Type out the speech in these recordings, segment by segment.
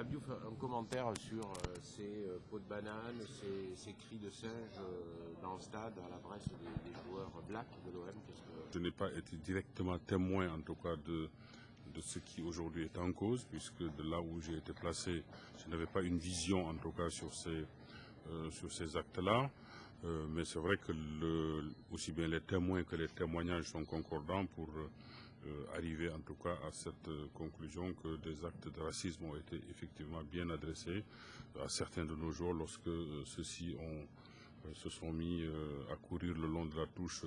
Abdiouf, un commentaire sur ces pots de banane, ces cris de singe dans le stade à l'adresse des joueurs blacks de l'OM. Je n'ai pas été directement témoin, en tout cas, de ce qui aujourd'hui est en cause, puisque de là où j'ai été placé, je n'avais pas une vision, en tout cas, sur ces actes-là. Mais c'est vrai que aussi bien les témoins que les témoignages sont concordants pour arriver en tout cas à cette conclusion que des actes de racisme ont été effectivement bien adressés à certains de nos jours lorsque ceux-ci se sont mis à courir le long de la touche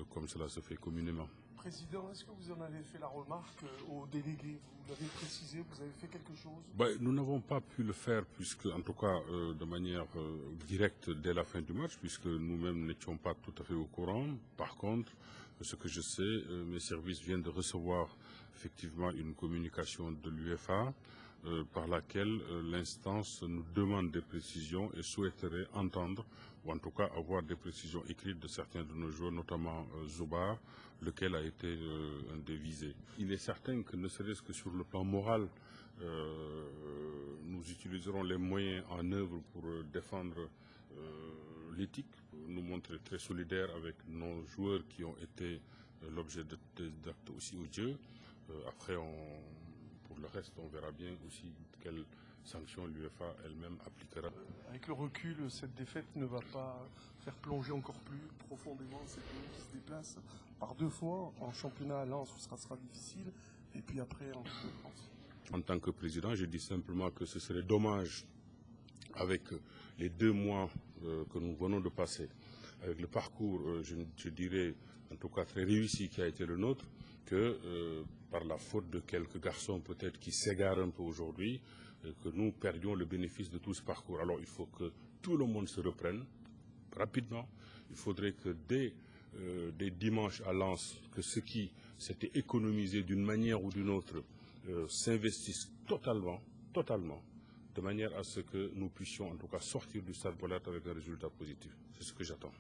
comme cela se fait communément. Président, est-ce que vous en avez fait la remarque aux délégués? Vous l'avez précisé, vous avez fait quelque chose? Nous n'avons pas pu le faire, puisque, en tout cas de manière directe dès la fin du match, puisque nous-mêmes n'étions pas tout à fait au courant. Par contre, ce que je sais, mes services viennent de recevoir effectivement une communication de l'UEFA par laquelle l'instance nous demande des précisions et souhaiterait entendre, ou en tout cas avoir des précisions écrites de certains de nos joueurs, notamment Zobar, lequel a été un des visés. Il est certain que ne serait-ce que sur le plan moral, nous utiliserons les moyens en œuvre pour défendre l'éthique, nous montrer très solidaires avec nos joueurs qui ont été l'objet d'actes aussi odieux. Après, pour le reste, on verra bien aussi quelles sanctions l'UEFA elle-même appliquera. Avec le recul, cette défaite ne va pas faire plonger encore plus profondément cette équipe qui se déplace par 2 fois en championnat à Lens où ça sera difficile, et puis après en Coupe de France. En tant que président, je dis simplement que ce serait dommage, avec les 2 mois que nous venons de passer, avec le parcours, je dirais, en tout cas très réussi qui a été le nôtre, que par la faute de quelques garçons peut-être qui s'égarent un peu aujourd'hui, que nous perdions le bénéfice de tout ce parcours. Alors il faut que tout le monde se reprenne rapidement. Il faudrait que dès dimanche à Lens, que ceux qui s'étaient économisés d'une manière ou d'une autre s'investissent totalement, de manière à ce que nous puissions en tout cas sortir du Stade Bollaert avec un résultat positif. C'est ce que j'attends.